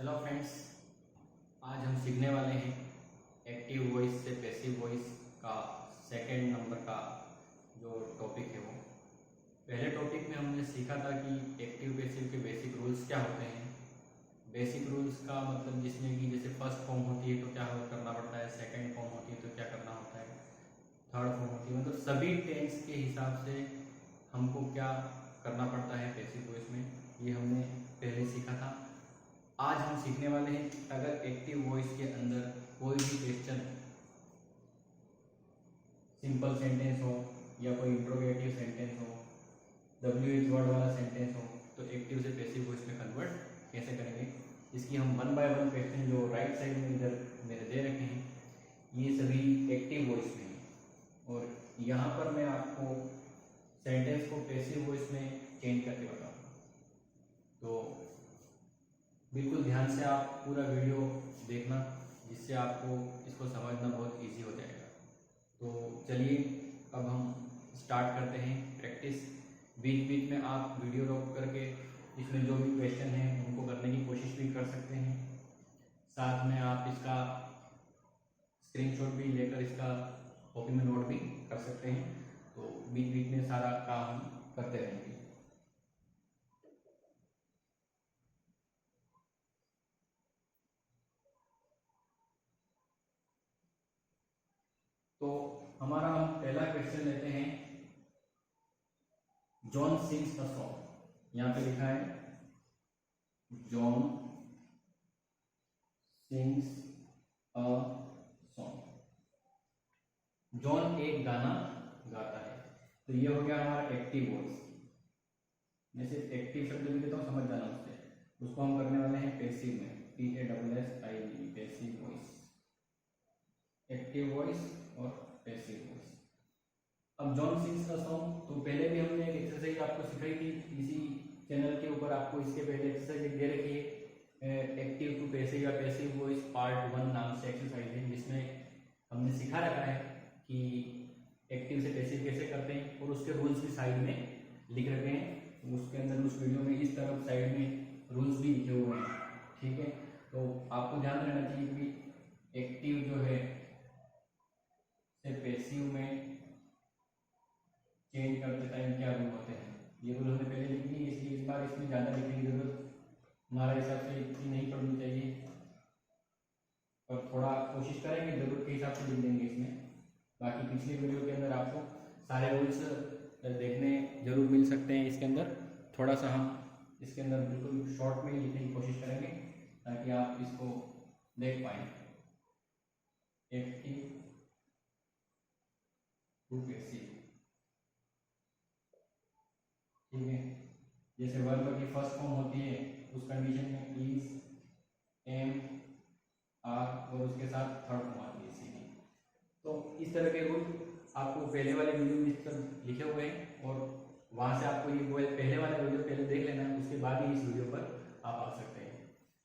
Hello friends, आज हम सीखने वाले हैं एक्टिव वॉइस से पैसिव वॉइस का सेकंड नंबर का जो टॉपिक है वो। पहले टॉपिक में हमने सीखा था कि एक्टिव पैसिव के बेसिक रूल्स क्या होते हैं। बेसिक रूल्स का मतलब जिसमें कि जैसे फर्स्ट फॉर्म होती है तो क्या करना पड़ता है, सेकंड फॉर्म होती है तो क्या करना होता है, थर्ड फॉर्म होती है, मतलब सभी टेंस के हिसाब से हमको क्या करना पड़ता है पैसिव वॉइस में, ये हमने पहले सीखा था। आज हम सीखने वाले हैं कि अगर एक्टिव वॉइस के अंदर कोई भी क्वेश्चन सिंपल सेंटेंस हो या कोई इंट्रोगेटिव सेंटेंस हो, WH वर्ड वाला सेंटेंस हो, तो एक्टिव से पैसिव वॉइस में कन्वर्ट कैसे करेंगे, इसकी हम वन बाय वन क्वेश्चन जो राइट साइड में इधर मेरे दे रखे हैं ये सभी एक्टिव वॉइस में हैं। और यहाँ पर मैं आपको सेंटेंस को पैसिव वॉइस में चेंज करके बताऊँगा, तो बिल्कुल ध्यान से आप पूरा वीडियो देखना, जिससे आपको इसको समझना बहुत इजी हो जाएगा। तो चलिए अब हम स्टार्ट करते हैं प्रैक्टिस। बीच बीच में आप वीडियो रोक करके इसमें जो भी क्वेश्चन हैं उनको करने की कोशिश भी कर सकते हैं। साथ में आप इसका स्क्रीनशॉट भी लेकर इसका कॉपी में नोट भी कर सकते हैं। तो बीच बीच में सारा काम करते रहेंगे। तो हमारा हम पहला क्वेश्चन लेते हैं, जॉन सिंग्स अ सॉन्ग। यहाँ पे लिखा है John sings a song. John एक गाना गाता है, तो ये हो गया हमारा एक्टिव वॉइस। मैं सिर्फ एक्टिव शब्द भी देता हूँ, समझ जाना उससे। उसको हम करने वाले हैं पैसिव में, PASSIV, passive voice. Active voice और पैसिव वॉइस। अब जॉन सिंग्स का सॉन्ग, तो पहले भी हमने एक एक्सरसाइज आपको सिखाई थी इसी चैनल के ऊपर। आपको इसके पहले एक्सरसाइज दे रखी है, एक्टिव टू पैसिव या पैसिव वॉइस पार्ट 1 नाम से एक्सरसाइज है, जिसमें हमने सिखा रखा है कि एक्टिव से पैसिव कैसे करते हैं, और उसके रूल्स भी साइड में लिख रखे हैं। उसके अंदर उस वीडियो में इस तरफ साइड में रूल्स भी लिखे हुए हैं, ठीक है। तो आपको ध्यान रहना चाहिए कि एक्टिव जो है से पैसिव में चेंज करते टाइम क्या रूल होते हैं, ये रूल हमने पहले लिख ली, इसलिए इस बार इसमें ज़्यादा लिखने की जरूरत हमारे हिसाब से इतनी नहीं पड़नी चाहिए, और थोड़ा कोशिश करेंगे जरूरत के हिसाब से लिख देंगे इसमें। बाकी पिछले वीडियो के अंदर आपको सारे रूल्स देखने जरूर मिल सकते हैं। इसके अंदर थोड़ा सा हम इसके अंदर बिल्कुल शॉर्ट में लिखने की कोशिश करेंगे ताकि आप इसको देख पाएँ। एक्टिव टू पैसिव, ठीक है। जैसे वर्ब की फर्स्ट फॉर्म होती है उस कंडीशन में इज, एम, आर, और उसके साथ थर्ड फॉर्म आती है सी। तो इस तरह के रूल आपको पहले वाले वीडियो में इस तरह लिखे हुए हैं, और वहां से आपको ये पहले वाला वीडियो पहले देख लेना है, उसके बाद ही इस वीडियो पर आप आ सकते हैं।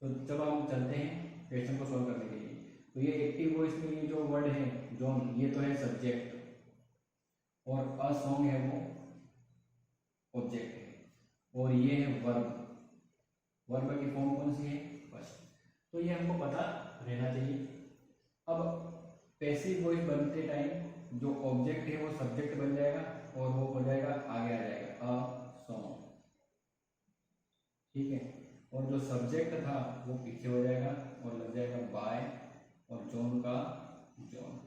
तो चलो हम चलते हैं क्वेश्चन को सॉल्व करने के लिए। तो ये एक्टिव वॉइस में ये जो वर्ड है जॉन, ये तो है सब्जेक्ट, और अ सॉन्ग है वो ऑब्जेक्ट है, और ये है वर्ब। वर्ब की फॉर्म कौन सी है, फर्स्ट। तो ये हमको पता रहना चाहिए। अब पैसिव वॉइस बनते टाइम जो ऑब्जेक्ट है वो सब्जेक्ट बन जाएगा, और वो हो जाएगा आगे आ जाएगा अ सॉन्ग, ठीक है। और जो सब्जेक्ट था वो पीछे हो जाएगा और लग जाएगा बाय, और जॉन का जॉन।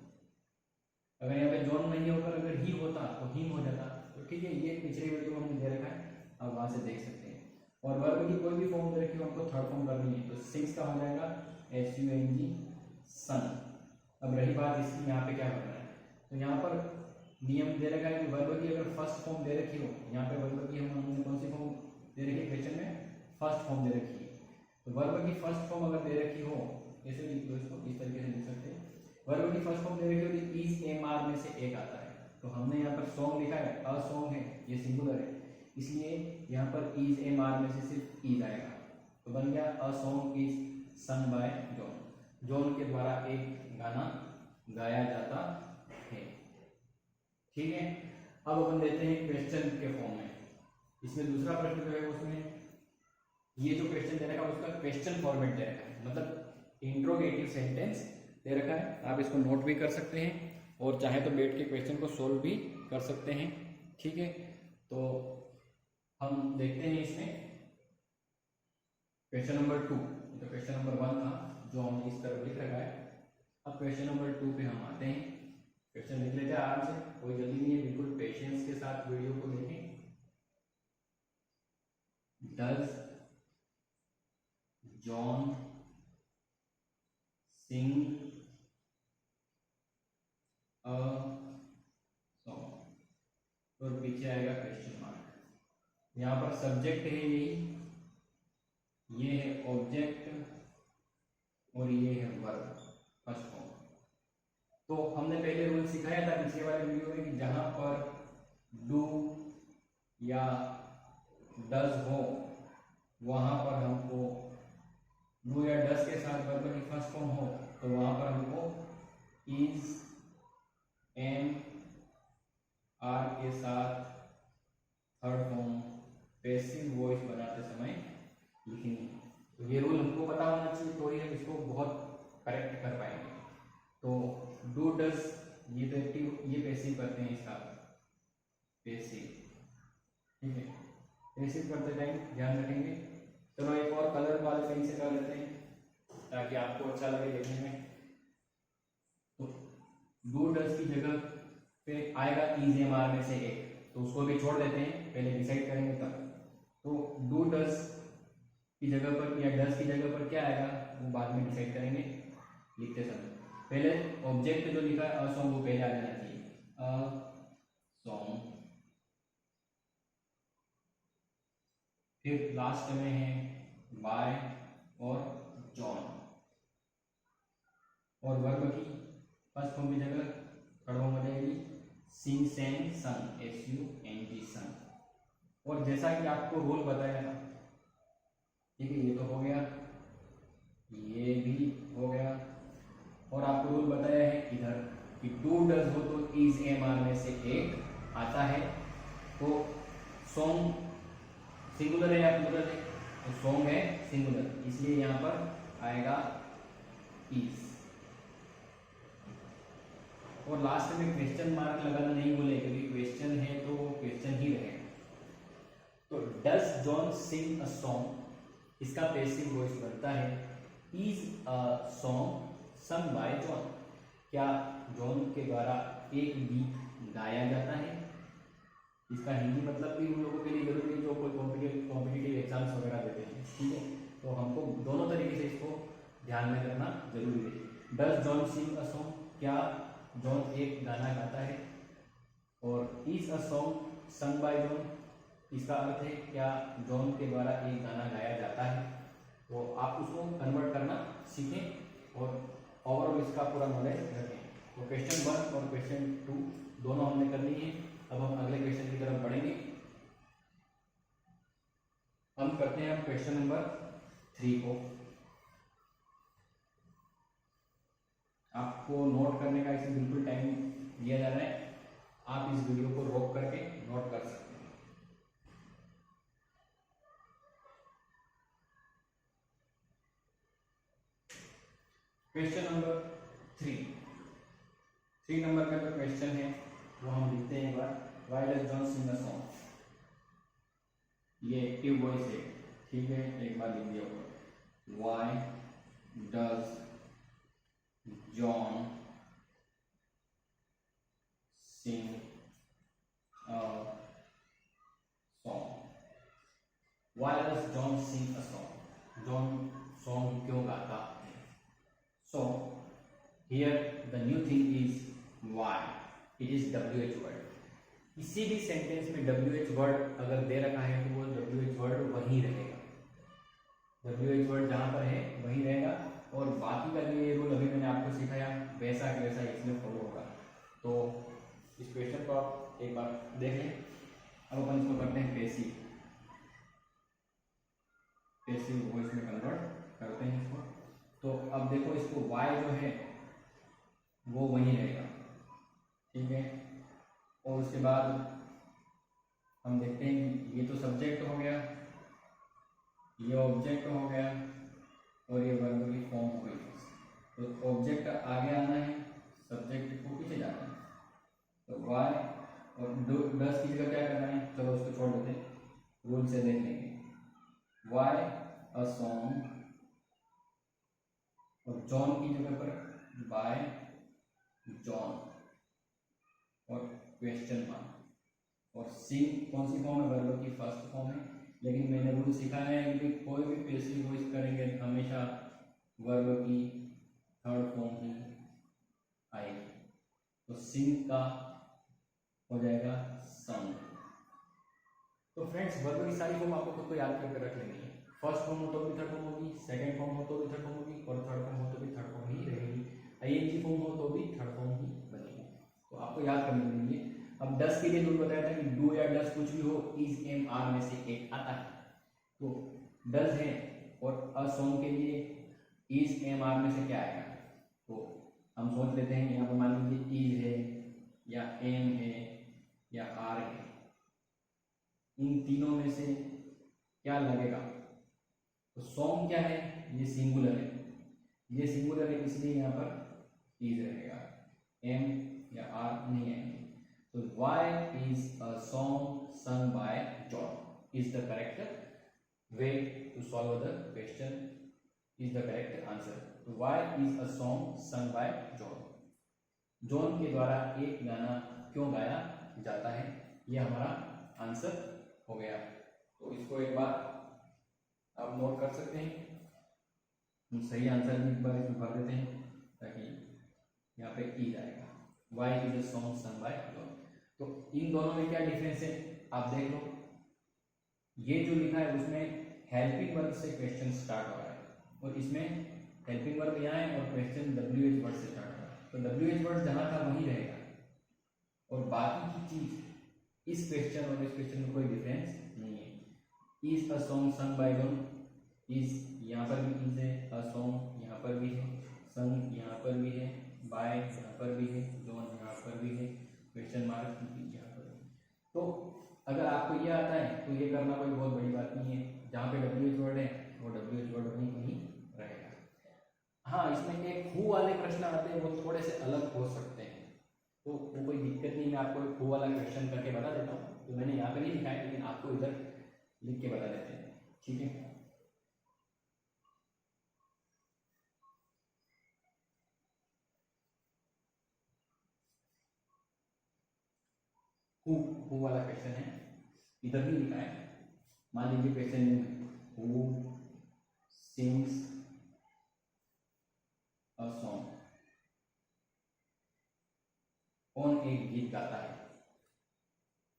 अगर यहाँ पे जॉन नहीं होकर अगर ही होता तो हिम हो जाता, तो ठीक है। ये पिछले वीडियो में हमने दे रखा है, आप वहां से देख सकते हैं। और वर्ब की कोई भी फॉर्म दे रखी हो हमको थर्ड फॉर्म करनी है, तो सिंग्स का हो जाएगा SUNG, सन। अब रही बात इसकी, यहाँ पे क्या करना है, तो यहाँ पर नियम दे रखा है कि वर्ब की अगर फर्स्ट फॉर्म दे रखी हो, यहाँ पे वर्ब की हमने कौन सी फॉर्म दे रखी है क्वेश्चन में, फर्स्ट फॉर्म दे रखी है। तो वर्ब की फर्स्ट फॉर्म अगर दे रखी हो, कैसे लिख लो इसको, इस तरीके से लिख सकते हैं। वर्ब की फर्स्ट फॉर्म दे रखी हो तो इज, एम, आर में से एक आता है, तो हमने यहाँ पर सॉन्ग लिखा है, अ सॉन्ग है, ये सिंगुलर है, इसलिए यहाँ पर इज, एम, आर में से सिर्फ इज आएगा। तो बन गया a song is sung by John. John के द्वारा एक गाना गाया जाता है, ठीक है। अब अपन देते हैं क्वेश्चन के फॉर्म में। इसमें दूसरा प्रश्न जो है उसमें ये जो क्वेश्चन दे रखा है उसका क्वेश्चन फॉर्मेट दे रखा है, मतलब इंट्रोगेटिव सेंटेंस दे रखा है। आप इसको नोट भी कर सकते हैं और चाहे तो बैठ के क्वेश्चन को सोल्व भी कर सकते हैं। ठीक है, तो हम देखते हैं इसमें क्वेश्चन नंबर 2। तो क्वेश्चन नंबर 1 था जो हमने इस तरह लिख रखा है। अब क्वेश्चन नंबर 2 पे हम आते हैं। क्वेश्चन लिख लेते हैं आराम से, कोई जल्दी नहीं है, बिल्कुल पेशेंस के साथ वीडियो को देखें। Does John sing a song, और पीछे आएगा क्वेश्चन मार्क। यहाँ पर सब्जेक्ट है यही, ये है ऑब्जेक्ट और ये है वर्ब फर्स्ट फॉर्म। तो हमने पहले रूल सिखाया था पिछले वाले वीडियो में कि जहां पर डू या डज हो वहां पर हमको डू या डज के साथ वर्ब की फर्स्ट फॉर्म हो तो वहां पर हमको इज एम आर के साथ थर्ड फॉर्म पैसिव वॉइस बनाते समय लिखेंगे। तो ये रूल हमको पता होना चाहिए, तो ही हम इसको बहुत करेक्ट कर पाएंगे। तो डू डज ये तो एक्टिव, ये पैसिव करते हैं इसका पैसिव। ठीक है, पैसिव करते टाइम ध्यान रखेंगे। चलो एक और कलर वाले पेन से कर लेते हैं ताकि आपको अच्छा लगे देखने में। तो डू डज की जगह पे आएगा इज एम आर में से एक, तो उसको भी छोड़ देते हैं, पहले डिसाइड करेंगे तब। तो डू डज की जगह पर या डज की जगह पर क्या आएगा वो बाद में डिसाइड करेंगे लिखते समय। पहले ऑब्जेक्ट जो लिखा है अ सॉन्ग वो पहले आ जाना चाहिए, अ सॉन्ग। फिर लास्ट में है बाय और जॉन, और वर्ब की फर्स्ट फॉर्म की जगह थर्ड फॉर्म हो जाएगी सिंग सेंग संग, SUNG संग। और जैसा कि आपको रूल बताया था, ठीक है, ये तो हो गया, ये भी हो गया, और आपको रूल बताया है इधर कि डू डज हो तो इज एम आर में से एक आता है। तो सॉन्ग सिंगुलर है या प्लूरल है, तो सॉन्ग है सिंगुलर, इसलिए यहाँ पर आएगा इज। और लास्ट में क्वेश्चन मार्क लगाना नहीं भूले, क्योंकि क्वेश्चन है तो क्वेश्चन ही रहेगा। तो does John sing a song, इसका पैसिव वॉइस बनता है is a song sung by John, क्या जॉन के द्वारा एक गीत गाया जाता है। इसका हिंदी मतलब भी उन लोगों के लिए जरूरी है जो कोई कॉम्पिटिटिव एग्जाम्स वगैरह देते हैं। ठीक है, तो हमको दोनों तरीके से इसको ध्यान में रखना जरूरी है। Does John sing a song, क्या जॉन एक गाना गाता है। और is a song sung by John, इसका अर्थ है क्या जॉन के द्वारा एक गाना गाया जाता है। तो आप उसको कन्वर्ट करना सीखें और ओवरऑल इसका पूरा नॉलेज रखें। तो क्वेश्चन 1 और क्वेश्चन 2 दोनों हमने कर लिए हैं। अब हम अगले क्वेश्चन की तरफ बढ़ेंगे। हम करते हैं अब क्वेश्चन नंबर 3 को। आपको नोट करने का इसमें बिल्कुल टाइम दिया जा रहा है, आप इस वीडियो को रोक करके नोट कर सकते हैं। क्वेश्चन नंबर 3 नंबर का जो क्वेश्चन है वो हम लिखते हैं एक बार। Why does John sing a song, ये एक्टिव वॉइस है। ठीक है, एक बार लिख दिया होगा, why does John sing a song. Why does John sing a song, John song क्यों गाता है। So here the new thing is why, it is WH word. किसी भी सेंटेंस में WH वर्ड अगर दे रखा है तो वो WH वर्ड वहीं रहेगा, WH वर्ड जहां पर है वहीं रहेगा। और बाकी का जो ये रूल अभी मैंने आपको सिखाया वैसा कि वैसा इसमें फॉलो होगा। तो इस क्वेश्चन को आप एक बार देख लें। अब अपन इसको करते हैं पैसिव, पैसिव वॉइस में कन्वर्ट करते हैं इसको। तो अब देखो इसको वाई जो है वो वहीं रहेगा। ठीक है, और उसके बाद हम देखते हैं कि ये तो सब्जेक्ट हो गया, ये ऑब्जेक्ट हो गया और ये वर्ब की फॉर्म हो गई। तो ऑब्जेक्ट आगे आना है, सब्जेक्ट को पीछे जाना है। तो वाई और डस की जगह क्या करना है, चलो उसको छोड़ देते हैं, रूल से देख लेंगे। वाई अ सॉन्ग, और जॉन की जगह पर बाय जॉन और क्वेश्चन मार्क। और सिंग कौन सी फॉर्म है, वर्ब की फर्स्ट फॉर्म है, लेकिन मैंने रूल सिखाया है कि कोई भी पैसिव वॉइस करेंगे हमेशा वर्ब की थर्ड फॉर्म ही आएगी। तो सिंग का हो जाएगा संग। तो फ्रेंड्स वर्ब की सारी फॉर्म आपको खुद को याद करके रख लेनी है। फर्स्ट फॉर्म हो तो भी थर्ड फॉर्म होगी, सेकंड फॉर्म हो तो भी थर्ड फॉर्म होगी, और थर्ड फॉर्म हो तो भी थर्ड फॉर्म ही रहेगी। आईएनजी फॉर्म हो तो भी थर्ड फॉर्म ही बनेगी। तो आपको याद करने के लिए अब डस के लिए जो बताया था कि डू या डस कुछ भी हो, इज एम आर में से एक आता है। तो डस है और अ सॉन्ग के लिए इज एम आर में से क्या आएगा, तो हम सोच लेते हैं यहाँ पर मान लीजिए इज है या एम है या आर है, इन तीनों में से क्या लगेगा। तो सॉन्ग क्या है, ये सिंगुलर है, ये सिंगुलर है इसलिए यहाँ पर इज रहेगा, एम या आर नहीं आएंगे। तो why is a song sung by John is the correct way to solve the question, is the correct answer. तो why is a song sung by John, John के द्वारा एक गाना क्यों गाया जाता है, ये हमारा आंसर हो गया। तो इसको एक बार आप नोट कर सकते हैं, हम सही आंसर भी एक बार इसमें भर देते हैं ताकि यहाँ पे ई जाएगा, why is a song sung by John। तो इन दोनों में क्या डिफरेंस है आप देख लो, ये जो लिखा है उसमें हेल्पिंग वर्ब से क्वेश्चन स्टार्ट हो रहा है और इसमें हेल्पिंग वर्ब यहाँ है और क्वेश्चन WH वर्ड से स्टार्ट हो रहा है। तो WH वर्ड जहाँ था वही रहेगा और बाकी की चीज इस क्वेश्चन और इस क्वेश्चन में कोई डिफरेंस नहीं है। Is a song sung by John, is यहाँ पर भी इज है, अ सॉन्ग यहाँ पर भी है, संग यहाँ पर भी है, बाय यहाँ पर भी है, जॉन यहाँ पर भी है, क्वेश्चन मार्क यहाँ पर। तो अगर आपको ये आता है तो ये करना कोई बहुत बड़ी बात नहीं है, जहाँ पे WH वर्ड है वो WH वर्ड वहीं कहीं रहेगा। हाँ, इसमें एक हु वाले प्रश्न आते हैं वो थोड़े से अलग हो सकते हैं, तो वो कोई दिक्कत नहीं, मैं आपको एक हु वाला क्वेश्चन करके बता देता हूँ। तो मैंने यहाँ पे नहीं लिखा है लेकिन आपको इधर लिख के बता देते हैं, ठीक है। हु वाला क्वेश्चन है, इधर नहीं लिखा है। मान लीजिए question who sings a song, कौन एक गीत गाता है,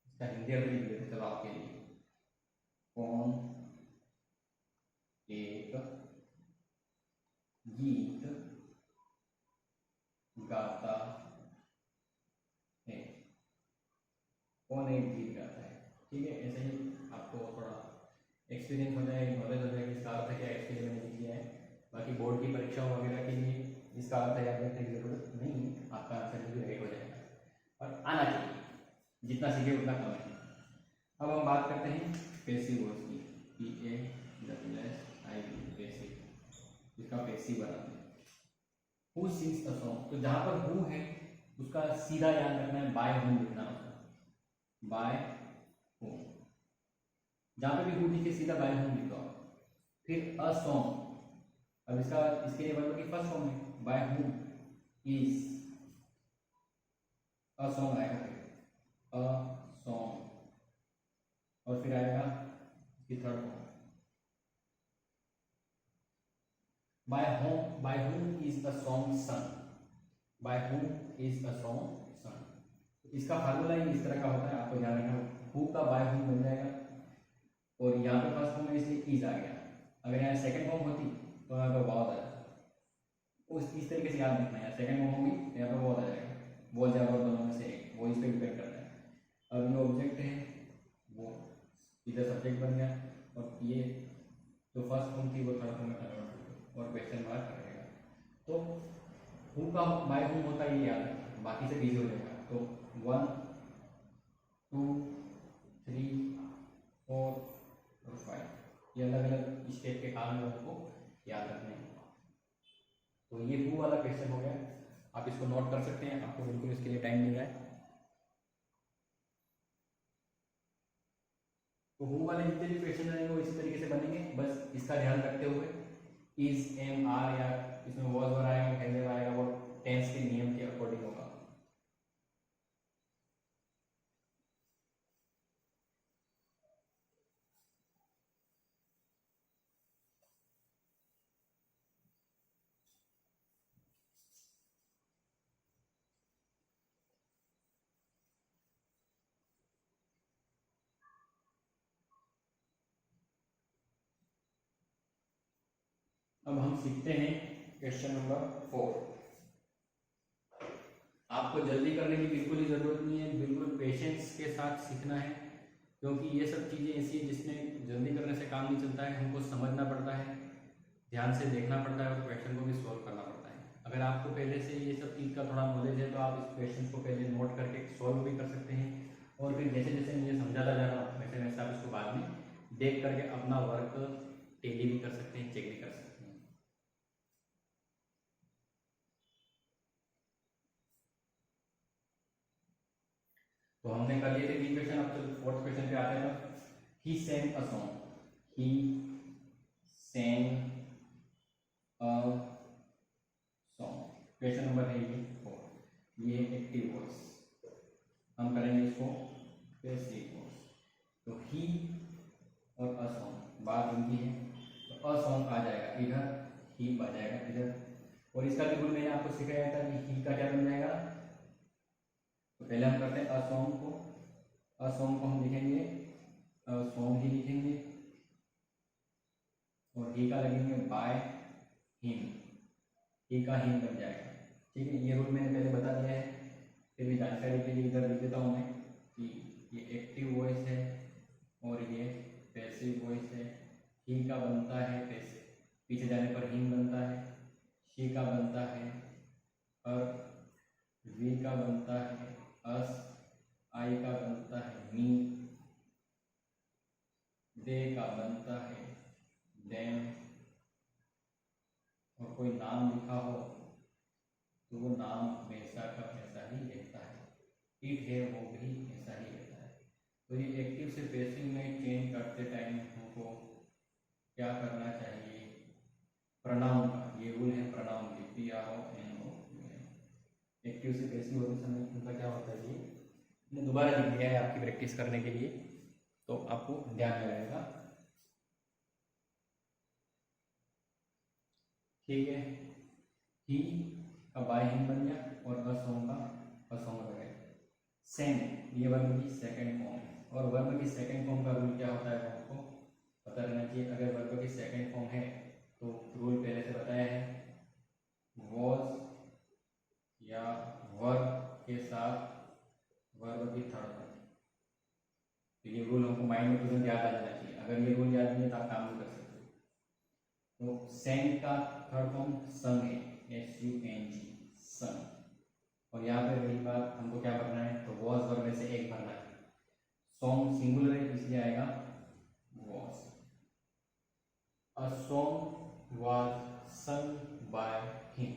इसका हिंदी अर्थ लिख देते चलो आपके लिए, कौन एक गीत गाता है, कौन एक गीत गाता है, ठीक है। ऐसे ही आपको थोड़ा एक्सपीरियंस हो जाए, नॉलेज हो जाए इसका अर्थ क्या है, इसके लिए मैंने लिख दिया है। बाकी बोर्ड की परीक्षाओं वगैरह के लिए इसका अर्थ याद रखने की जरूरत नहीं है, आपका आंसर भी राइट हो जाएगा और आना चाहिए, जितना सीखे उतना कम है। अब हम बात करते हैं पैसिव वॉइस की, PASSIV पैसिव, इसका पैसिव बनाते हैं। हु सिंग्स अ सॉन्ग, तो जहाँ पर हु है उसका सीधा याद रखना है, बाय होम लिखना है, बाय होम, जहाँ पे भी हु लिखे सीधा बाय होम लिखो। फिर अ सॉन्ग, अब इसका इसके लिए वर्ब की फर्स्ट फॉर्म है, by whom is a song आएगा, फिर अ सॉन्ग और फिर आएगा इसकी third form by whom, by whom is a song sung, by whom is a song sung. इसका फार्मूला ही इस तरह का होता है, आपको ध्यान रखना, हु का बाय होम बन जाएगा और यहाँ पे फर्स्ट फॉर्म में इसलिए इज आ गया, अगर यहाँ सेकंड फॉर्म होती तो यहाँ पर वाज आ जाता, उस इस तरीके से याद रखना है, सेकंड फॉर्म होगी यहाँ पर वाज आ जाएगा, वो जाएगा दोनों में से एक, वो इस पर डिपेंड करता है। अब ये ऑब्जेक्ट है वो इधर सब्जेक्ट बन गया और ये जो फर्स्ट फॉर्म थी वो थर्ड फॉर्म में कन्वर्ट हो गई और क्वेश्चन मार्क रहेगा। तो हु का बाय होम होता है ये याद रखना, बाकी से इजी हो जाएगा। तो 1 2 3 4 और 5 ये अलग अलग स्टेप के काम है, आपको याद रखने हैं। तो ये हु वाला क्वेश्चन हो गया, आप इसको नोट कर सकते हैं, आपको बिल्कुल इसके लिए टाइम मिल रहा है। तो हु वाले जितने भी क्वेश्चन रहेंगे वो इसी तरीके से बनेंगे, बस इसका ध्यान रखते हुए इज, एम, आर या इसमें वॉज वर आएगा, हैज हैव आएगा, वो टेंस के नियम के अकॉर्डिंग होगा। अब हम सीखते हैं क्वेश्चन नंबर 4। आपको जल्दी करने की बिल्कुल ही जरूरत नहीं है, बिल्कुल पेशेंस के साथ सीखना है, क्योंकि ये सब चीजें ऐसी है जिसमें जल्दी करने से काम नहीं चलता है, हमको समझना पड़ता है, ध्यान से देखना पड़ता है और क्वेश्चन को भी सॉल्व करना पड़ता है। अगर आपको पहले से ये सब चीज़ का थोड़ा नॉलेज है तो आप इस क्वेश्चन को पहले नोट करके सॉल्व भी कर सकते हैं, और फिर जैसे जैसे मुझे समझाता जा रहा हूँ वैसे वैसे आप इसको बाद में देख करके अपना वर्क टेली भी कर सकते हैं, चेक भी कर सकते हैं। तो हमने कर लिए थे 3 क्वेश्चन, अब चलो 4th क्वेश्चन पे आते हैं। He sang a song, he sang a song, question number है ये 4। ये एक्टिव वॉइस, हम करेंगे इसको पैसिव वॉइस। तो ही और अ सॉन्ग बात उनकी है, तो अ सॉन्ग आ जाएगा इधर, ही आ जाएगा इधर, और इसका बिल्कुल मैंने आपको सिखाया था कि ही का क्या बन जाएगा। तो पहले हम करते हैं अ सॉन्ग को, अ सॉन्ग को हम लिखेंगे अ सॉन्ग ही लिखेंगे, और ही का लगेंगे बाय हिम, ही का हिम बन जाएगा। ठीक है, ये रूल मैंने पहले बता दिया है, फिर भी जानकारी के लिए इधर लिख देता हूँ मैं कि ये एक्टिव वॉइस है और ये पैसिव वॉइस है। ही का बनता है पैसिव, पीछे जाने पर हिम बनता है, शी का बनता है और वी का बनता है अस, आई का बनता है मी, दे का बनता है देम, और कोई नाम लिखा हो तो वो नाम वैसा का वैसा ही रहता है, इट है वो भी ऐसा ही रहता है। तो ये एक्टिव से पैसिव में चेंज करते टाइम हमको क्या करना चाहिए, प्रोनाउन का ये रूल है, प्रोनाउन के PRONOUN, एक्टिव से पैसिव होते समय उनका क्या होता है, ये मैंने दोबारा लिख दिया है आपकी प्रैक्टिस करने के लिए, तो आपको ध्यान में रहेगा। ठीक है, ही का बाय हिम बन गया और अ सॉन्ग का अ सॉन्ग बन गया। सेंड ये वर्ब की सेकंड फॉर्म है, और वर्ब की सेकंड फॉर्म का रूल क्या होता है आपको पता रहना चाहिए। अगर वर्ब की सेकंड फॉर्म है तो रूल पहले से बताया है, वॉज या वर्ब के साथ वर्ब की थर्ड फॉर्म। तो ये रूल हमको माइंड में तुरंत याद आ जाना चाहिए, अगर ये रूल याद नहीं है तो आप काम नहीं कर सकते। तो सेंड का थर्ड फॉर्म संग है, SUNG, संग, और यहाँ पे रही बात हमको क्या भरना है, तो वॉज वर्ब में से एक भरना है। सॉन्ग सिंगुलर है इसलिए आएगा वॉज। अ सॉन्ग वाज सung बाय हिम,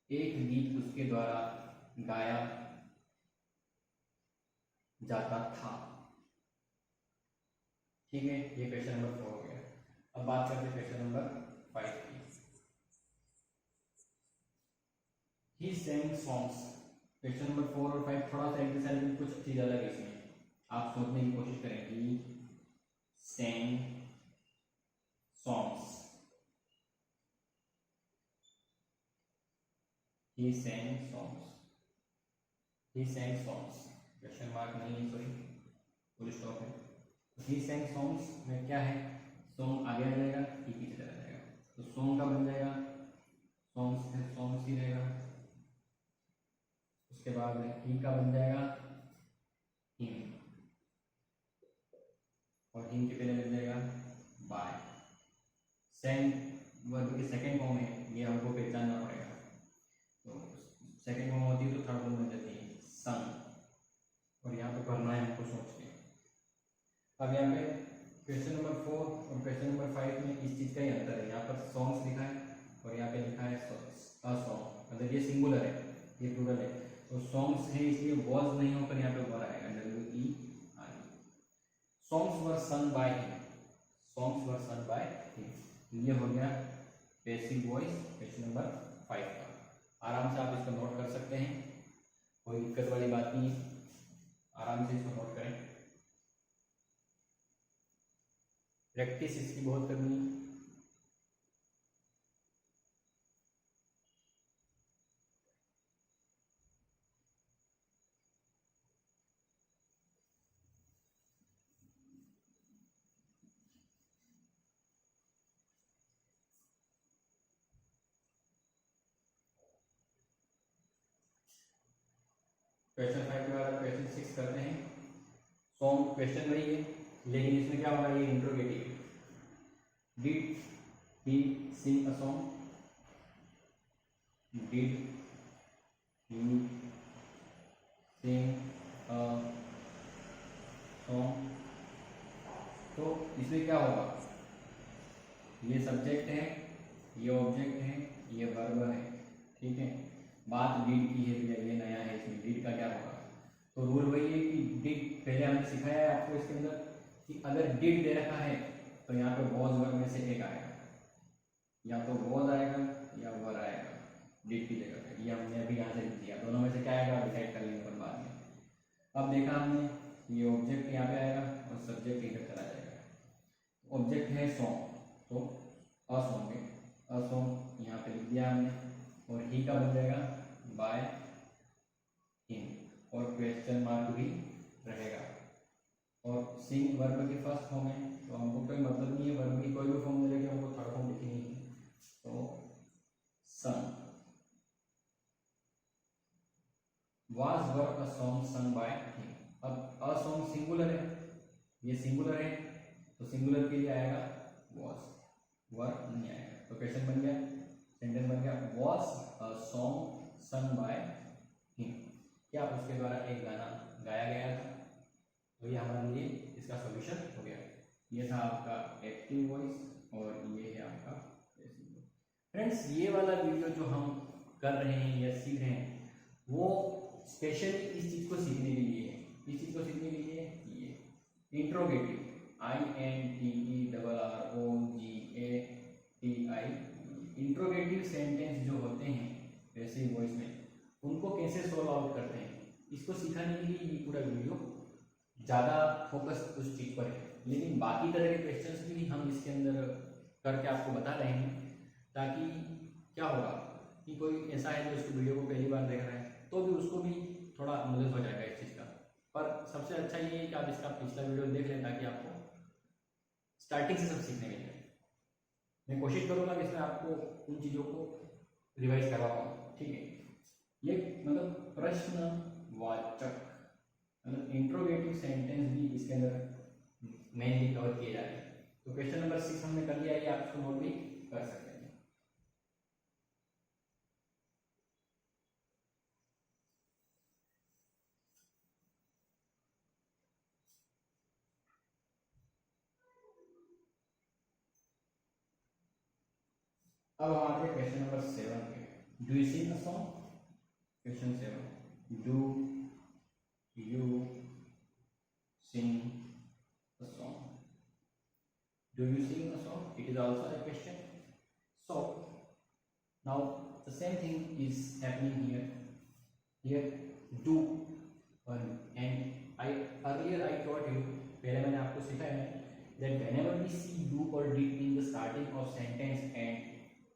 एक गीत उसके द्वारा गाया जाता था। ठीक है, ये क्वेश्चन नंबर 4 हो गया। अब बात करते हैं क्वेश्चन नंबर 5 की। ही sang songs, क्वेश्चन नंबर 4 और 5 थोड़ा सा एक जैसा लेकिन कुछ चीज अलग है इसमें, आप सोचने की कोशिश करें। ही sang songs, he sang songs, he sang songs, question mark नहीं है, सॉरी फुल स्टॉप है। he sang songs में क्या है, सॉन्ग आगे आ जाएगा, ही पीछे चला जाएगा, तो सॉन्ग का बन जाएगा सॉन्ग्स है, सॉन्ग्स ही रहेगा। उसके बाद ही का बन जाएगा हिम, और हिम के पहले बन जाएगा बाय। सेंड वर्ब की सेकंड फॉर्म है, ये हमको पहचानना पड़ेगा। तो सेकंड फॉर्म होती है तो थर्ड फॉर्म बन जाती है सन, और यहाँ पे भरना है हमको सोच के। अब यहाँ पे क्वेश्चन नंबर 4 और क्वेश्चन नंबर 5 में इस चीज़ का ही अंतर है। यहाँ पर सॉन्ग्स लिखा है और यहाँ पे लिखा है अ सॉन्ग, मतलब ये सिंगुलर है, ये प्लूरल है, तो सॉन्ग्स है इसलिए वॉज नहीं होकर यहाँ पे वर आएगा, WER। Songs were sung by him, songs were sung by him, ये हो गया पैसिव वॉइस क्वेश्चन नंबर 5 का। आराम से आप इसको नोट कर सकते हैं, कोई दिक्कत वाली बात नहीं है, आराम से इसको नोट करें। प्रैक्टिस इसकी बहुत करनी है। क्वेश्चन 5 के बाद क्वेश्चन 6 करते हैं। सॉन्ग क्वेश्चन वही है, लेकिन इसमें क्या होगा, ये interrogative. Did he sing a song, did he sing a song. तो इसमें क्या होगा, ये सब्जेक्ट है, ये ऑब्जेक्ट है, ये वर्ब है, ठीक है। बात डिड की है, ये नया है, इसमें डिड का क्या होगा, तो रूल वही है कि डिड, पहले हमने सिखाया है आपको इसके अंदर कि अगर डिड दे रखा है तो यहाँ पे वॉज वर्ब में से एक आएगा, या तो वॉज आएगा या वर आएगा डिड की जगह पे। ये हमने अभी यहाँ से लिख दिया, दोनों में से क्या आएगा डिसाइड कर लेंगे अपन बाद में। अब देखा हमने, ये ऑब्जेक्ट यहाँ पे आएगा और सब्जेक्ट इधर चला जाएगा। ऑब्जेक्ट है सॉन्ग, तो अ सॉन्ग है, अ सॉन्ग यहाँ पे लिख दिया हमने, और ही का बन जाएगा बाय हिम, और क्वेश्चन मार्क भी रहेगा। और सिंग वर्ब की फर्स्ट फॉर्म है, तो हमको कोई मतलब नहीं है वर्ब की कोई भी फॉर्म मिलेगी, हमको थर्ड फॉर्म लिखनी है, तो sung. Was were a song sung by him. अब अ सॉन्ग सिंगुलर है, ये सिंगुलर है, तो सिंगुलर के लिए आएगा वॉज, वर नहीं आएगा। तो क्वेश्चन बन गया, सेंटेंस बन गया, was a song sung by him, क्या उसके द्वारा एक गाना गाया गया था। तो ये हमारे लिए इसका सॉल्यूशन हो गया। ये था आपका एक्टिव वॉइस और ये है आपका पैसिव वॉइस। फ्रेंड्स, ये वाला वीडियो जो हम कर रहे हैं या सीख रहे हैं, वो स्पेशली इस चीज को सीखने के लिए है। इस चीज को सीखने के लिए ये इंट्रोगेटिव, INTERROGATI, इंट्रोगेटिव सेंटेंस जो होते हैं पैसिव वॉइस में, उनको कैसे सोल्व आउट करते हैं, इसको सिखाने के लिए ये पूरा वीडियो ज़्यादा फोकस उस चीज़ पर है। लेकिन बाकी तरह के क्वेश्चंस भी हम इसके अंदर करके आपको बता रहे हैं, ताकि क्या होगा कि कोई ऐसा है जो इसको वीडियो को पहली बार देख रहा है, तो भी उसको भी थोड़ा नॉलेज हो जाएगा इस चीज़ का। पर सबसे अच्छा ये है कि आप इसका पिछला वीडियो देख लें, ताकि आपको स्टार्टिंग से सब सीखने मिल जाए। मैं कोशिश करूँगा कि इसमें आपको उन चीज़ों को रिवाइज करवा पाऊँ, ठीक है। ये मतलब प्रश्नवाचक, मतलब इंट्रोगेटिव सेंटेंस भी इसके अंदर मेनली कवर किए जा रहे हैं। तो क्वेश्चन नंबर 6 हमने कर लिया है, आप इसको नोट भी कर सकते हैं। अब हम आते हैं क्वेश्चन नंबर 7 पे। Do you sing a song? Question 7, do you Singh a song? Do you sing a song? It is also a question. So now the same thing is happening here. Here do and I earlier I taught you, पहले मैंने आपको सिखाया है that whenever we see do or did in the starting of sentence and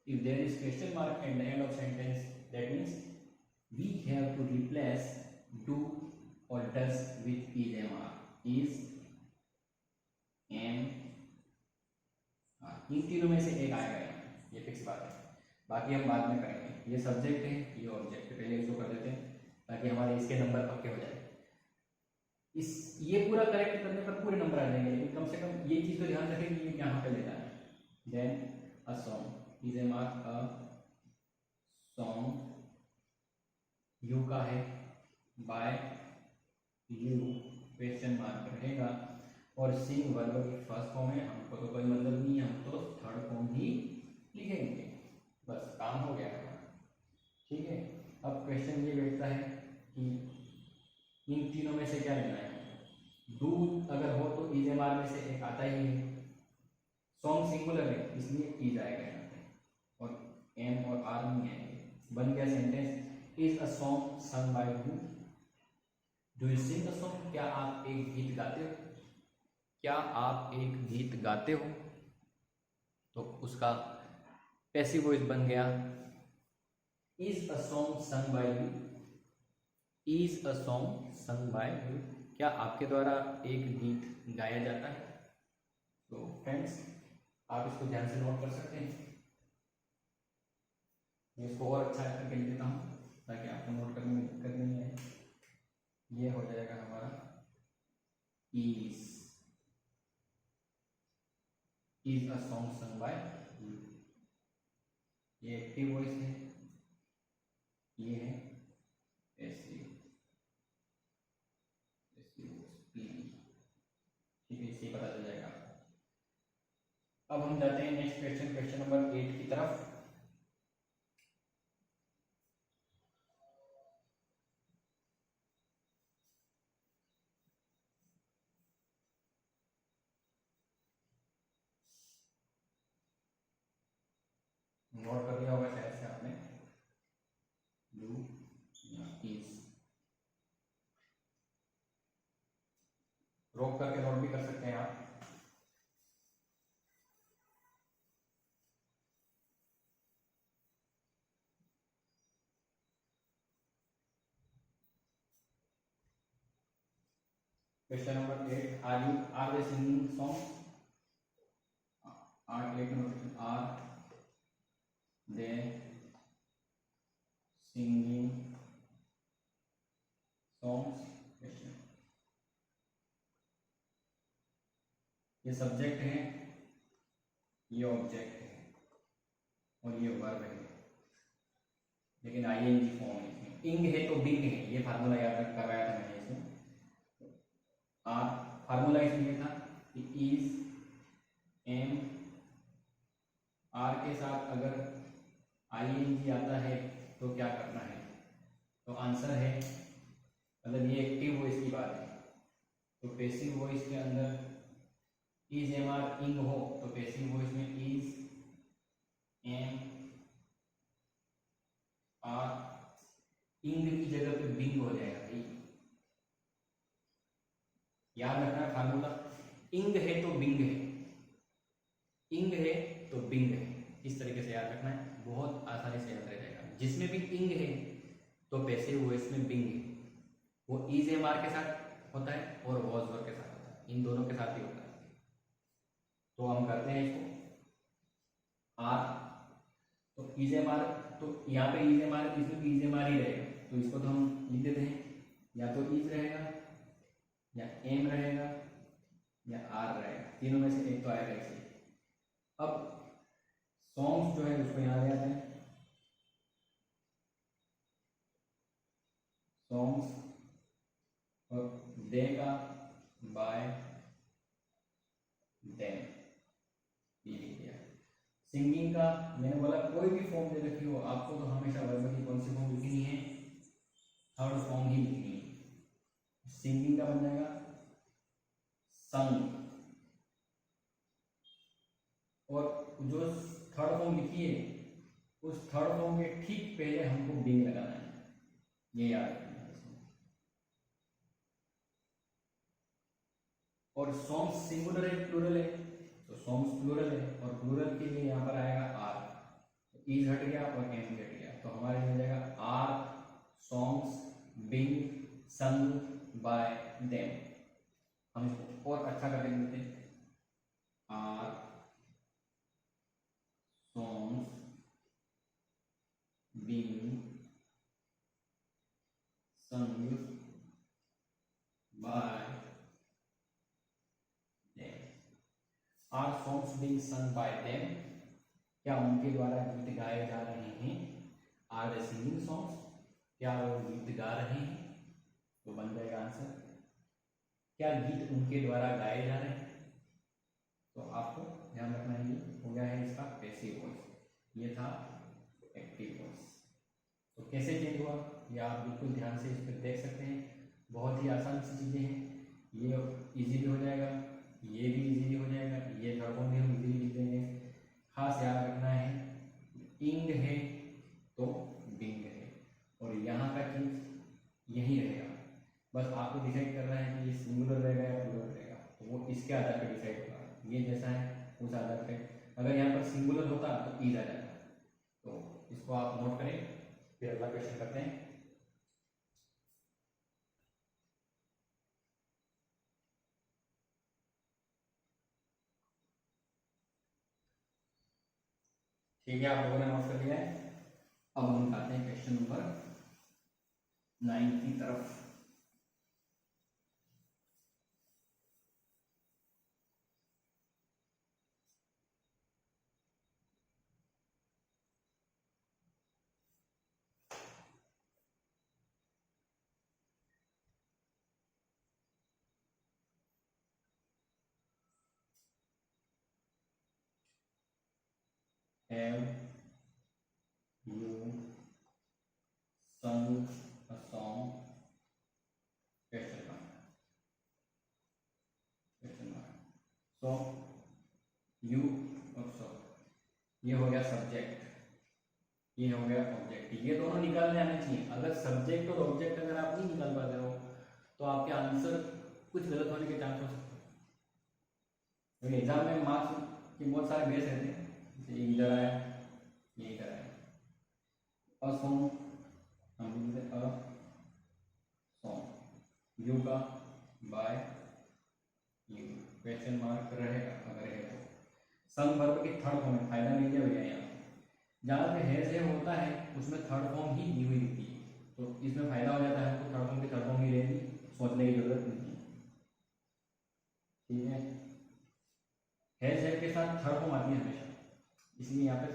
if there is question mark at the end of sentence, that means we have to replace do or does with is am are, is am इन तीनों में से एक आएगा, ये fix बात है। बाकी हम बाद में करेंगे। ये सब्जेक्ट है, ये ऑब्जेक्ट है, पहले इसको कर देते हैं ताकि हमारे इसके नंबर पक्के हो जाए। इस ये पूरा करेक्ट करने पर पूरे नंबर आ जाएंगे, लेकिन कम से कम ये चीज़ को ध्यान रखें कि ये यहाँ पे लेना है। Then a song is a mark, a song you का है, बाय यू क्वेश्चन मार्क रहेगा, और सिंग वर्ब की फर्स्ट फॉर्म है, हमको तो कोई मतलब नहीं है, हम तो थर्ड फॉर्म ही लिखेंगे, बस काम हो गया हमारा। ठीक है, अब क्वेश्चन ये बैठता है कि इन तीनों में से क्या लेना है। डू अगर हो तो इज एम आर में से एक आता ही है, सॉन्ग सिंगुलर है इसलिए इज आएगा यहाँ पे, और एम और आर नहीं आएंगे। बन गया सेंटेंस, इज अ सॉन्ग सung by who, do you sing a song, क्या आप एक गीत गाते हो, क्या आप एक गीत गाते हो, तो उसका पैसिव वॉइस बन गया इज अ सॉन्ग सung by you, is a song सung बाय यू, क्या आपके द्वारा एक गीत गाया जाता है। तो फ्रेंड्स आप इसको ध्यान से नोट कर सकते हैं, मैं इसको और अच्छा करके लिख देता हूँ ताकि आपको नोट करने में दिक्कत नहीं आए। ये हो जाएगा हमारा इज अ सॉन्ग सung बाय यू, ये एक्टिव वॉइस है, ये है पैसिव वॉइस पी। ठीक है, इससे पता चल जाएगा आपको। अब हम जाते हैं नेक्स्ट क्वेश्चन, क्वेश्चन नंबर 8 की तरफ। नोट कर लिया होगा शायद से आपने, डू या इज, रोक करके नोट भी कर सकते हैं आप। Question number 8, are they singing song, are के notation, are they singing songs, question. ये सब्जेक्ट है, ये ऑब्जेक्ट है और ये वर्ब है, लेकिन आईएनजी फॉर्म है इसमें। इंग है तो बिंग है, ये फार्मूला याद करवाया था मैंने इसमें। आर फार्मूला इसमें था कि इज एम, आर के साथ अगर आईएनजी आता है तो क्या करना है, तो आंसर है, मतलब ये एक्टिव वॉइस की बात है, तो पैसिव वॉइस के अंदर इज एम आर इंग हो तो पैसिव वॉइस में इज एम आर, इंग की जगह पे बिंग हो जाएगा भाई, याद रखना है फार्मूला, इंग है तो बिंग है, इंग है तो बिंग है, इस तरीके से याद रखना है, बहुत आसानी से याद रह जाएगा। जिसमें भी इंग है तो पैसिव वॉइस में बिंग है, वो इज एम आर के साथ होता है और वॉज वर्ब के साथ होता है, इन दोनों के साथ ही होता है। तो हम करते हैं इसको आर, तो इज एम आर, तो यहाँ पे इज एम आर, इसमें भी इज एम आर ही रहेगा, तो इसको तो हम लिख देते हैं, या तो इज रहेगा या एम रहेगा या आर रहेगा, तीनों में से एक तो आएगा इसे। अब सॉन्ग्स जो है उसको यहाँ ले आते हैं, सॉन्ग्स और दे का बाय देम, ये लिख दिया। सिंगिंग का मैंने बोला कोई भी फॉर्म दे रखी हो आपको तो हमेशा वर्ब की कौन सी फॉर्म लिखनी है, थर्ड फॉर्म ही लिखनी है। सिंगिंग का बन जाएगा संग, और जो थर्ड फॉर्म लिखी है उस थर्ड फॉर्म के ठीक पहले हमको बिंग लगाना है, ये याद रखना है इसमें। और सॉन्ग्स सिंगुलर है प्लूरल है, तो सॉन्ग्स प्लूरल है और प्लूरल के लिए यहाँ पर आएगा आर, तो इज हट गया और एम हट गया, तो हमारे हो जाएगा are songs being sung by them. हम इसको और अच्छा करके लिखते हैं, are songs being sung by them, are songs being सung बाय देम, क्या उनके द्वारा गीत गाए जा रहे हैं, आर दे सिंगिंग सॉन्ग्स, क्या वो गीत गा रहे हैं, तो बन जाएगा आंसर। क्या गीत उनके द्वारा गाए जा रहे हैं? तो आपको ध्यान रखना है, ये हो गया है इसका पैसिव वॉइस, ये था एक्टिव वॉइस। तो कैसे चेंज हुआ ये आप बिल्कुल ध्यान से इस पर देख सकते हैं, बहुत ही आसान सी चीज़ें हैं। ये इजीली हो जाएगा, ये भी इजीली हो जाएगा, ये थर्ड फॉर्म भी हम इजीली लिख देंगे। खास याद रखना है इंग है तो बिंग है, और यहाँ का चीज यही रहेगा, बस आपको डिसाइड करना है कि ये सिंगुलर रहेगा या प्लूरल रहेगा, तो वो इसके आधार पर डिसाइड होगा, ये जैसा है उस आधार पे। अगर यहाँ पर सिंगुलर होता तो ईज आ जाता, तो इसको आप नोट करें, फिर अगला क्वेश्चन करते हैं। ठीक है, आप लोगों ने नोट कर लिया है। अब हम आते हैं क्वेश्चन नंबर 9 की तरफ। Have you sung a song? Question mark. Question mark. So you also, ये हो गया सब्जेक्ट, ये हो गया ऑब्जेक्ट, ये दोनों निकालने आने चाहिए। अगर सब्जेक्ट और ऑब्जेक्ट अगर आप नहीं निकाल पाते हो तो आपके आंसर कुछ गलत होने के चांस हो सकते हैं। एग्जाम में मार्क्स के बहुत सारे बेस रहते हैं, जैसे इधर आया, ये इधर आया, अ सॉन्ग हम लिखते हैं अ सॉन्ग, यू का बाय यू, क्वेश्चन मार्क रहेगा अगर है तो। सम वर्ब की थर्ड फॉर्म में फायदा नहीं दिया भैया, यहाँ जहाँ पे हैज है होता है उसमें थर्ड फॉर्म ही दी हुई होती है, तो इसमें फायदा हो जाता है, तो थर्ड फॉर्म की थर्ड फॉर्म ही रहेगी, सोचने की जरूरत नहीं है। ठीक है, हैज है के साथ थर्ड फॉर्म आती है हमेशा, इसलिए यहाँ पे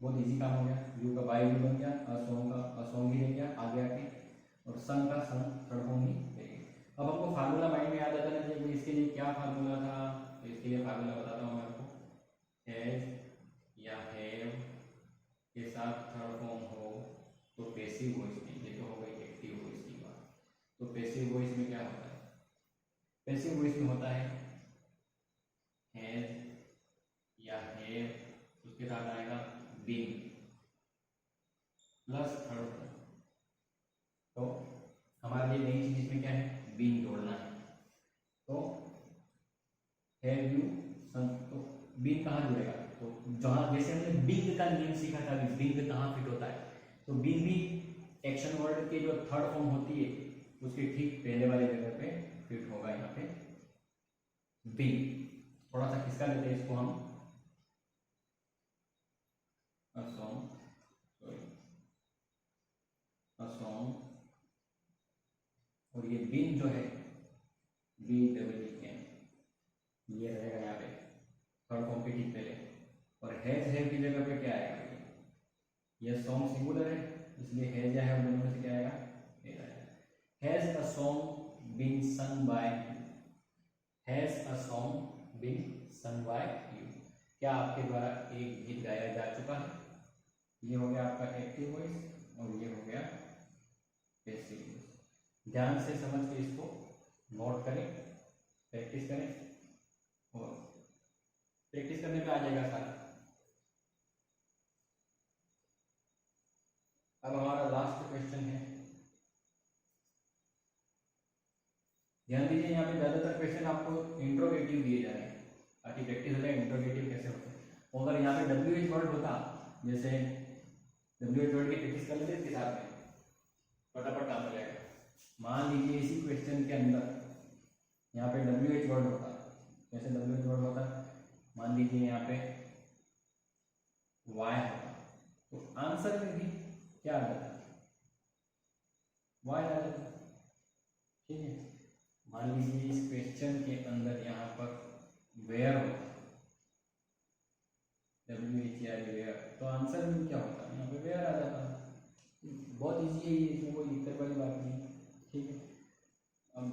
बहुत इजी काम हो गया। यू का बाय यू बन गया, असोंग का असोंग ही रह गया आगे आके, और सन का सन थर्ड फॉर्म ही रह गया। अब हमको फार्मूला माइंड में याद आता है कि इसके लिए क्या फार्मूला था, तो इसके लिए फार्मूला बताता हूँ मैं आपको। हैज या हैव के साथ थर्ड फॉर्म हो तो पैसिव वॉइस में, ये तो हो गई एक्टिव वॉइस की बात, तो पैसिव वॉइस में क्या होता है, पैसिव वॉइस में होता है हैज या हैव, उसके साथ आएगा बीइंग प्लस थर्ड फॉर्म, तो हमारे लिए नई चीज इसमें क्या है, बीइंग जोड़ना है। तो हैव यू सन, तो बीइंग कहाँ जुड़ेगा, तो जहां जैसे हमने बीइंग का नियम सीखा था, बीइंग कहाँ फिट होता है, तो बीइंग भी एक्शन वर्ड के जो थर्ड फॉर्म होती है उसके ठीक पहले वाले जगह पे फिट होगा, यहाँ पे बीइंग। थोड़ा सा खिसका लेते हैं इसको हम, a song, sorry, a song, और ये बीन जो है बी डबल एन, ये रहेगा यहाँ पे थर्ड फॉर्म के ठीक पहले, और हैज की जगह पे क्या आएगा, ये सॉन्ग सिंगुलर है इसलिए हैज या है दोनों में से क्या आएगा, has a song been sung by, has a song been sung by you, क्या आपके द्वारा एक गीत गाया जा चुका है। ये हो गया आपका एक्टिव वॉइस और ये हो गया पैसिव वॉइस। ध्यान से समझ के इसको नोट करें, प्रैक्टिस करें, और प्रैक्टिस करने पे आ जाएगा सारा। अब हमारा लास्ट क्वेश्चन है, ध्यान दीजिए यहाँ पे ज्यादातर क्वेश्चन आपको इंट्रोगेटिव दिए जा रहे हैं ताकि प्रैक्टिस हो जाए इंट्रोगेटिव कैसे होते हैं। और अगर यहाँ पे WH वर्ड होता, जैसे WH वर्ड की प्रैक्टिस कर लेते इसके साथ में, फटाफट काम हो जाएगा। मान लीजिए इसी क्वेश्चन के अंदर यहाँ पे WH वर्ड होता, जैसे WH वर्ड होता, मान लीजिए यहाँ पे Y होता, तो आंसर में भी क्या आ जाता, Y आ जाता। ठीक है, मान लीजिए इस क्वेश्चन के अंदर यहाँ पर वेयर होता, WHERE वेयर, तो आंसर में क्या होता, यहाँ पे वेयर आ जाता। बहुत इजी है ये, इसमें कोई दिक्कत वाली बात नहीं। ठीक है, अब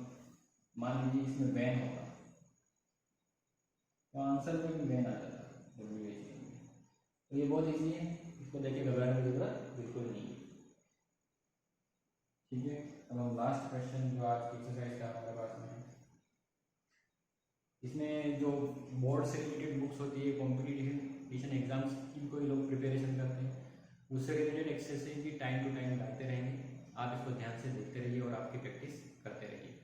मान लीजिए इसमें वैन होगा तो आंसर में भी वैन आ जाता WH। तो ये बहुत ईजी है, इसको देख के घबराने की जरूरत बिल्कुल नहीं है। ठीक है, अब हम लास्ट क्वेश्चन जो आज की एक्सरसाइज का हमारे पास में है, इसमें जो बोर्ड से रिलेटेड बुक्स होती है, कॉम्पिटिशन एग्जाम्स की कोई लोग प्रिपरेशन करते हैं, उससे रिलेटेड एक्सरसाइज भी टाइम टू टाइम लाते रहेंगे। आप इसको ध्यान से देखते रहिए और आपकी प्रैक्टिस करते रहिए।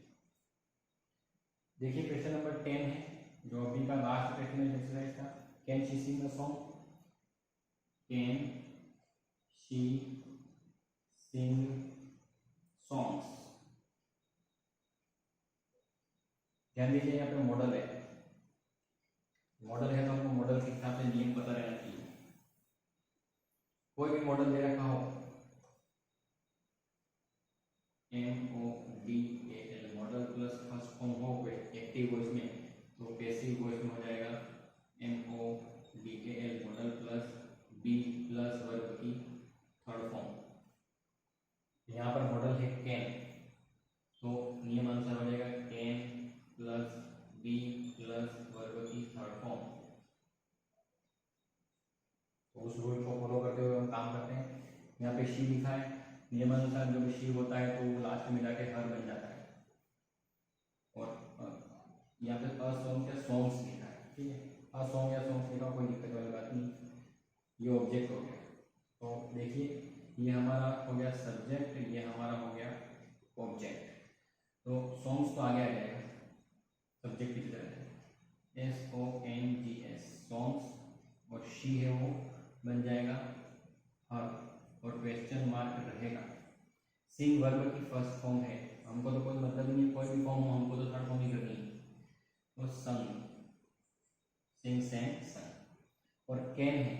देखिए क्वेश्चन नंबर 10 है, जो अभी का लास्ट क्वेश्चन है एक्सरसाइज का। Can she Singh a song? Can she sing songs? ध्यान दीजिए यहाँ पे मॉडल है, मॉडल है तो हमको मॉडल के हिसाब से नियम पता रहना चाहिए। कोई भी मॉडल दे रखा हो, MODAL model plus first form हो एक्टिव वॉइस में, तो पैसिव वॉइस में हो जाएगा MODAL model plus B plus verb की थर्ड फॉर्म। यहाँ पर मॉडल है कैन, तो नियम अनुसार हो जाएगा can plus B plus verb की थर्ड फॉर्म। तो उस रूल को फॉलो करते हुए हम काम करते हैं। यहाँ पे शी लिखा है, नियमानुसार जो भी शी होता है तो वो लास्ट में जाके हर बन जाता है। और यहाँ पे अ सॉन्ग या सॉन्ग्स लिखा है, ठीक है, अ सॉन्ग या सॉन्ग्स लिखा, कोई दिक्कत वाली बात नहीं। ये ऑब्जेक्ट हो गया, तो देखिए ये हमारा हो गया सब्जेक्ट, ये हमारा हो गया ऑब्जेक्ट। तो सॉन्ग्स तो आगे आ जाएगा सब्जेक्ट की तरह SONGS सॉन्ग्स, और शी है वो बन जाएगा हर, और क्वेश्चन मार्क रहेगा। सिंग वर्ब की फर्स्ट फॉर्म है, हमको तो कोई मतलब नहीं है, कोई भी फॉर्म हो हमको तो थर्ड फॉर्म ही करनी है, तो संग, सिंग सेंग संग। और कैन है,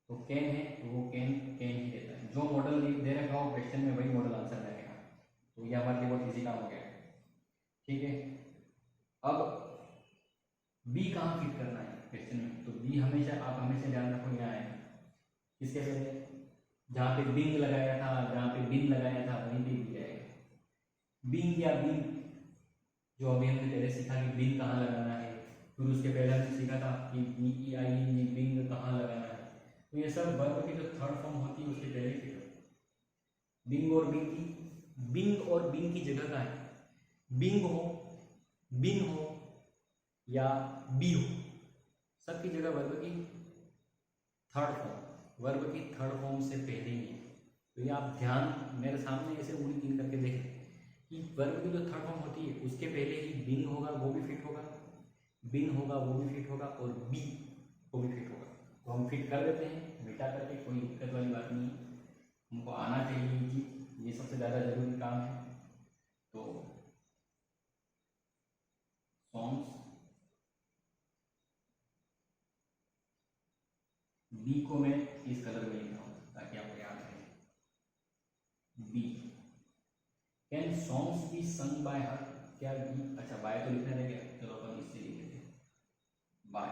तो कैन है तो वो कैन कैन ही देता है। जो मॉडल दे रखा हो क्वेश्चन में वही मॉडल आंसर रहेगा। तो ये हमारे लिए बहुत इजी काम हो गया, ठीक है। अब बी कहाँ फिट करना है क्वेश्चन में, तो बी हमेशा आप हमेशा ध्यान रखो यहाँ है, किसके पहले, जहाँ पे बिंग लगाया था, जहाँ पे बिन लगाया था वहीं पे भी जाएगा। बिंग या बिन, जो अभी हमने पहले सीखा कि बिन कहाँ लगाना है, फिर उसके पहले हमने सीखा था कि BEING बिंग कहाँ लगाना है। तो ये सब वर्ब की जो थर्ड फॉर्म होती है उसके पहले फिट हो। बिंग और बिंग की, बिंग और बिंग की जगह का है, बिंग हो, बिंग हो या बी हो, सबकी जगह वर्ब की थर्ड फॉर्म, वर्ब की थर्ड फॉर्म से पहले ही है। तो ये आप ध्यान मेरे सामने ऐसे उंगली गिन करके देखें कि वर्ब की जो थर्ड फॉर्म होती है उसके पहले ही बिंग होगा, वो भी फिट होगा, बिन होगा वो भी फिट होगा, और बी वो भी फिट होगा। तो हम फिट कर देते हैं मिटा करके, कोई दिक्कत वाली बात नहीं है, हमको आना चाहिए ये चीज, ये सबसे ज़्यादा जरूरी काम है। तो सॉन्ग्स, बी को मैं इस कलर में लिखा हूँ ताकि आपको याद रहे। Be, can songs be sung by her? क्या बी, अच्छा बाय तो लिखना रहेगा, चलो अपन इससे लिख लेते हैं by.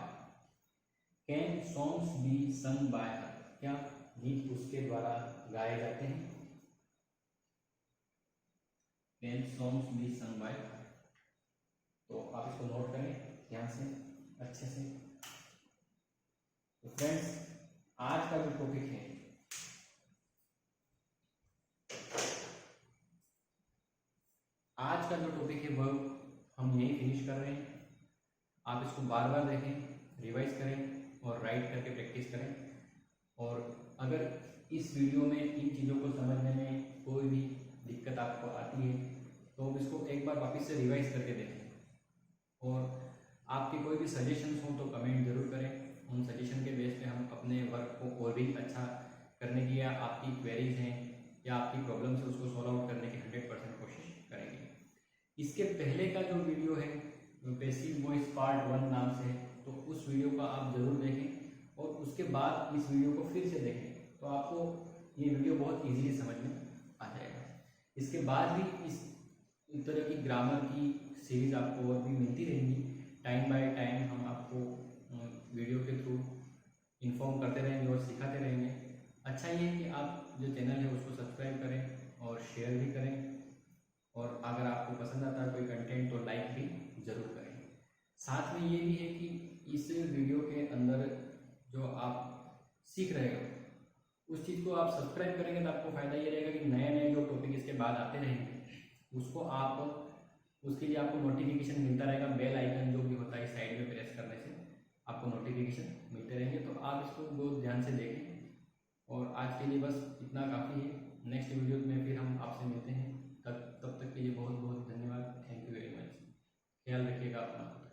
Can songs be sung by her? क्या गीत उसके द्वारा गाए जाते हैं? Can songs be sung by her? तो आप इसको नोट करें ध्यान से अच्छे से। तो फ्रेंड्स आज का जो टॉपिक है, आज का जो टॉपिक है वह हम यही फिनिश कर रहे हैं। आप इसको बार बार देखें, रिवाइज करें और राइट करके प्रैक्टिस करें। और अगर इस वीडियो में इन चीज़ों को समझने में कोई भी दिक्कत आपको आती है तो इसको एक बार वापस से रिवाइज करके देखें। और आपके कोई भी सजेशंस हो तो कमेंट जरूर करें, उन सजेशन के बेस पे हम अपने वर्क को और भी अच्छा करने की, या आपकी क्वेरीज हैं या आपकी प्रॉब्लम्स है उसको सॉल्व आउट करने की 100% कोशिश करेंगे। इसके पहले का जो वीडियो है पैसिव वॉइस पार्ट 1 नाम से, तो उस वीडियो को आप जरूर देखें और उसके बाद इस वीडियो को फिर से देखें, तो आपको ये वीडियो बहुत इजीली समझ में आ जाएगा। इसके बाद भी इस तरह की ग्रामर की सीरीज आपको और भी मिलती रहेंगी। टाइम बाय टाइम हम आपको वीडियो के थ्रू इन्फॉर्म करते रहेंगे और सिखाते रहेंगे। अच्छा ये है कि आप जो चैनल है उसको सब्सक्राइब करें और शेयर भी करें, और अगर आपको पसंद आता है कोई कंटेंट तो लाइक साथ में ये भी है कि इस वीडियो के अंदर जो आप सीख रहे हो उस चीज़ को आप सब्सक्राइब करेंगे तो आपको फ़ायदा ये रहेगा कि नए नए जो टॉपिक इसके बाद आते रहेंगे उसको आप उसके लिए आपको नोटिफिकेशन मिलता रहेगा। बेल आइकन जो भी होता है साइड में प्रेस करने से आपको नोटिफिकेशन मिलते रहेंगे, तो आप इसको बहुत ध्यान से देखें। और आज के लिए बस इतना काफ़ी है। नेक्स्ट वीडियो में फिर हम आपसे मिलते हैं। तब तक के लिए बहुत बहुत धन्यवाद। Thank you very much. ख्याल रखिएगा अपना।